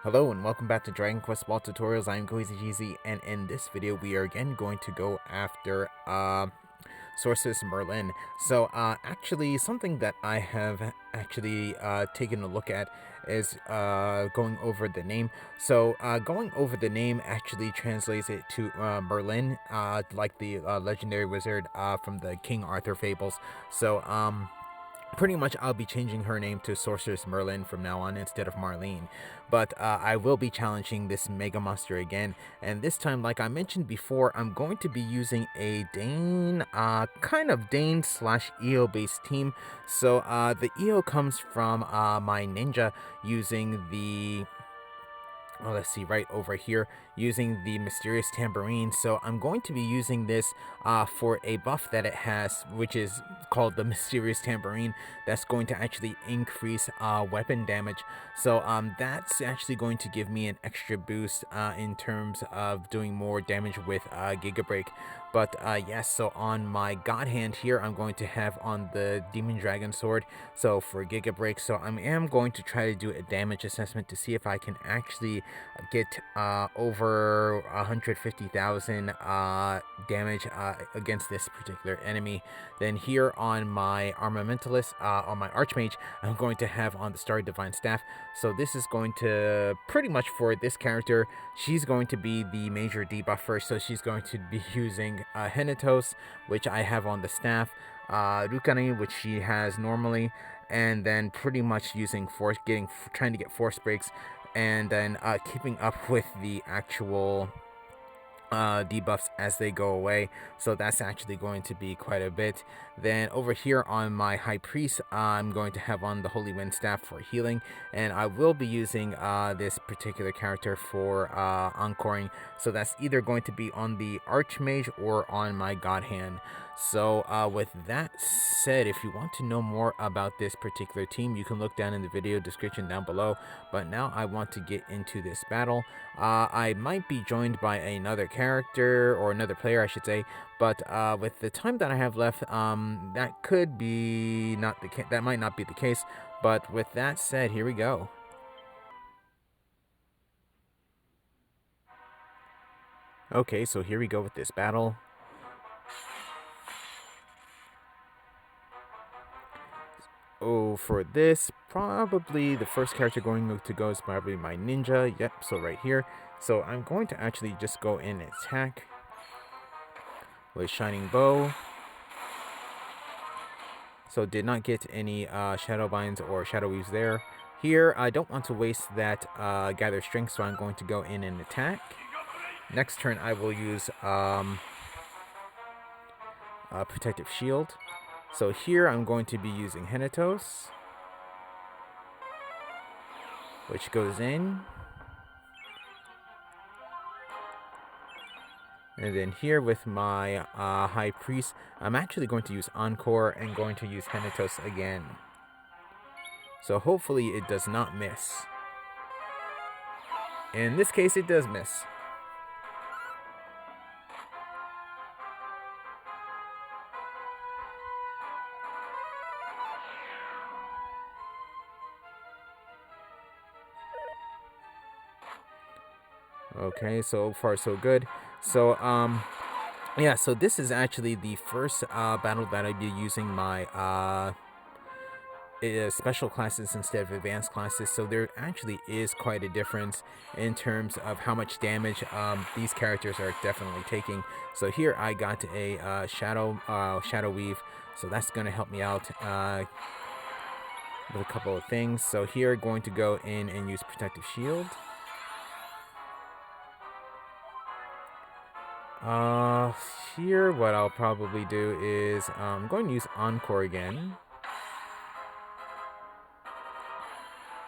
Hello and welcome back to Dragon Quest Ball Tutorials. I'm GeeZy, and in this video we are again going to go after Sorceress Merlin. So actually something that I have actually taken a look at is going over the name. So going over the name actually translates it to Merlin, like the legendary wizard from the King Arthur fables. So pretty much I'll be changing her name to Sorceress Merlin from now on instead of Marlene. But I will be challenging this Mega Monster again. And this time, like I mentioned before, I'm going to be using a Dane, kind of Dane slash EO based team. So the EO comes from my ninja using the let's see, right over here, using the Mysterious Tambourine. So I'm going to be using this for a buff that it has, which is called the Mysterious Tambourine. That's going to actually increase weapon damage. So that's actually going to give me an extra boost in terms of doing more damage with Giga Break. But yes, so on my God Hand here, I'm going to have on the Demon Dragon Sword. So for Giga Break, so I am going to try to do a damage assessment to see if I can actually get over 150,000 damage against this particular enemy. Then here on my Armamentalist, on my Archmage, I'm going to have on the Starry Divine Staff. So this is going to, pretty much for this character, she's going to be the major debuffer. So she's going to be using Henetos, which I have on the staff, Rukani, which she has normally, and then pretty much using trying to get force breaks, and then keeping up with the actual debuffs as they go away. So that's actually going to be quite a bit. Then over here on my High Priest, I'm going to have on the Holy Wind Staff for healing, and I will be using this particular character for encoring. So that's either going to be on the Archmage or on my God Hand. So with that said, if you want to know more about this particular team, you can look down in the video description down below. But now I want to get into this battle. I might be joined by another character, or another player I should say, but with the time that I have left, that could be not the that might not be the case. But with that said, here we go. Okay, so here we go with this battle. Oh, for this, probably the first character going to go is probably my ninja. Yep, so right here. So I'm going to actually just go in and attack with Shining Bow. So did not get any Shadow Binds or Shadow Weaves there. Here, I don't want to waste that Gather Strength, so I'm going to go in and attack. Next turn, I will use Protective Shield. So here, I'm going to be using Henetos, which goes in. And then here with my High Priest, I'm actually going to use Encore and going to use Henetos again. So hopefully it does not miss. In this case, it does miss. Okay, so far so good. So yeah, so this is actually the first battle that I'd be using my special classes instead of advanced classes. So there actually is quite a difference in terms of how much damage these characters are definitely taking. So here I got a Shadow Weave, so that's going to help me out with a couple of things. So here, going to go in and use Protective Shield. Here what I'll probably do is I'm going to use Encore again.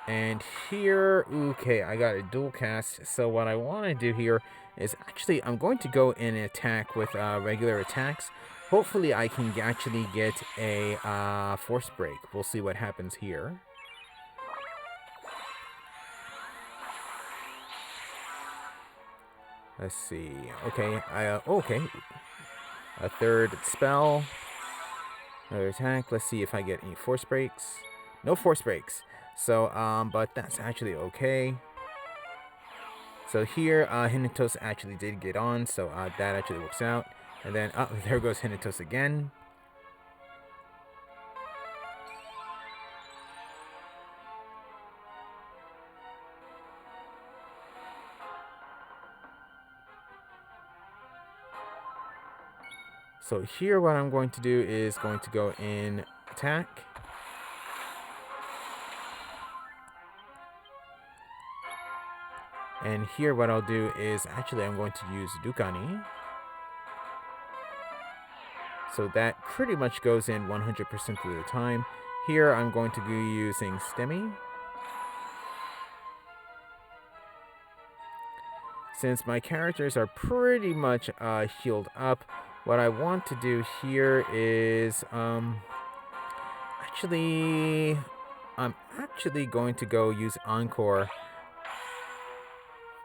And here, okay, I got a dual cast. So what I want to do here is actually I'm going to go in and attack with regular attacks. Hopefully I can actually get a force break. We'll see what happens here. Let's see. Okay, okay. A third spell. Another attack. Let's see if I get any force breaks. No force breaks. So, but that's actually okay. So here, Hinatos actually did get on, so that actually works out. And then, there goes Hinatos again. So here what I'm going to do is going to go in attack. And here what I'll do is actually I'm going to use Dukani. So that pretty much goes in 100% of the time. Here I'm going to be using Stemmy. Since my characters are pretty much healed up, what I want to do here is actually I'm actually going to go use Encore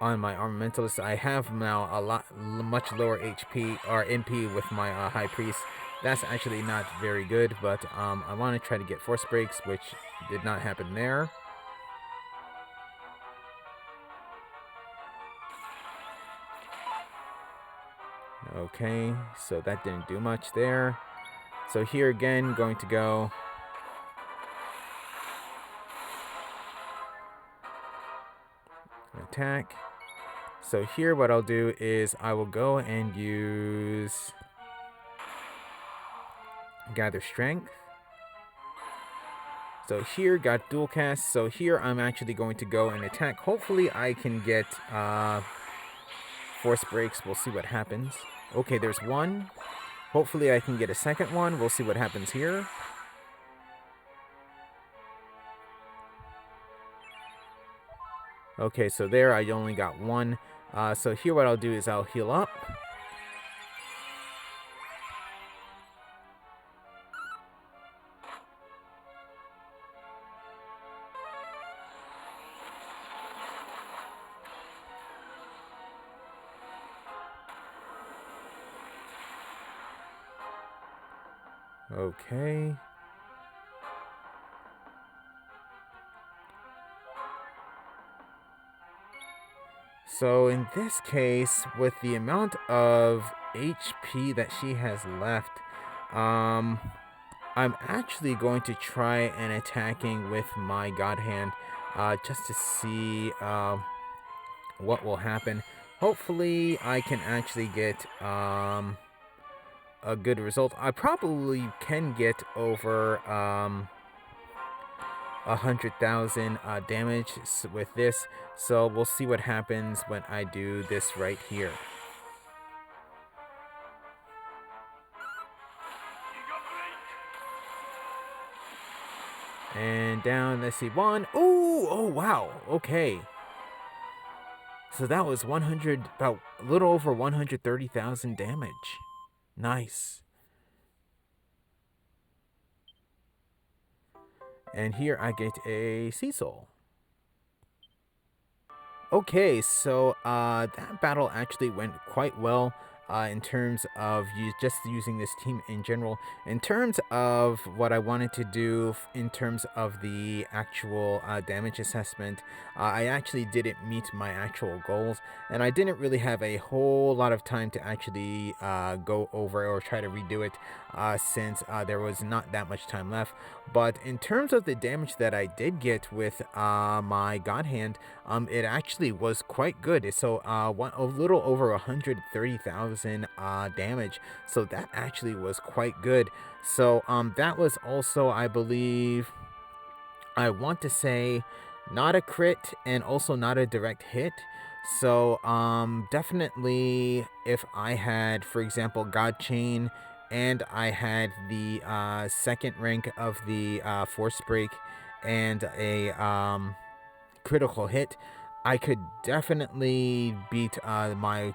on my Armamentalist. I have now much lower HP or NP with my High Priest. That's actually not very good, but I want to try to get Force Breaks, which did not happen there. Okay, so that didn't do much there. So here again, going to go attack. So here what I'll do is I will go and use Gather Strength. So here got dual cast. So here I'm actually going to go and attack. Hopefully I can get Force Breaks. We'll see what happens. Okay, there's one. Hopefully I can get a second one. We'll see what happens here. Okay, so there I only got one. So here what I'll do is I'll heal up. Okay. So in this case, with the amount of HP that she has left, I'm actually going to try and attacking with my God Hand, just to see what will happen. Hopefully, I can actually get a good result. I probably can get over 100,000 damage with this, so we'll see what happens when I do this right here. And down, let's see, one. Ooh, oh wow, okay. So that was about a little over 130,000 damage. Nice. And here I get a Sea Soul. Okay, so that battle actually went quite well in terms of just using this team in general. In terms of what I wanted to do in terms of the actual damage assessment, I actually didn't meet my actual goals, and I didn't really have a whole lot of time to actually go over or try to redo it since there was not that much time left. But in terms of the damage that I did get with my God Hand, it actually was quite good. So a little over 130,000 damage. So that actually was quite good. So that was also, I believe, I want to say, not a crit and also not a direct hit. So definitely if I had, for example, God Chain, and I had the second rank of the Force Break and a critical hit, I could definitely beat my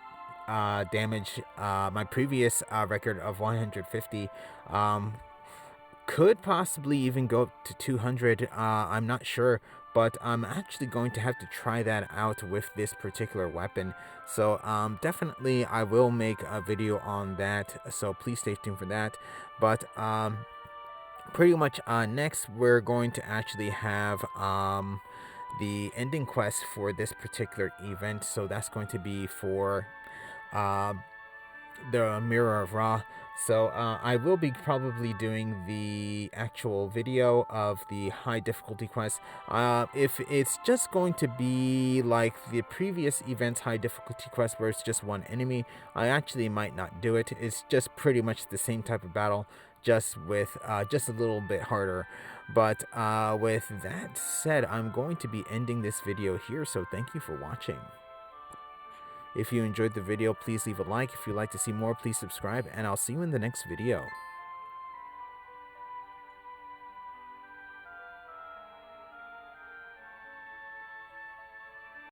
damage, my previous record of 150. Could possibly even go up to 200. I'm not sure, but I'm actually going to have to try that out with this particular weapon. So definitely I will make a video on that, so please stay tuned for that. But pretty much next we're going to actually have the ending quest for this particular event. So that's going to be for uh, the Mirror of Ra. So I will be probably doing the actual video of the high difficulty quest. If it's just going to be like the previous event's high difficulty quest where it's just one enemy, I actually might not do it. It's just pretty much the same type of battle, just with just a little bit harder. But with that said, I'm going to be ending this video here, so thank you for watching. If you enjoyed the video, please leave a like. If you'd like to see more, please subscribe, and I'll see you in the next video.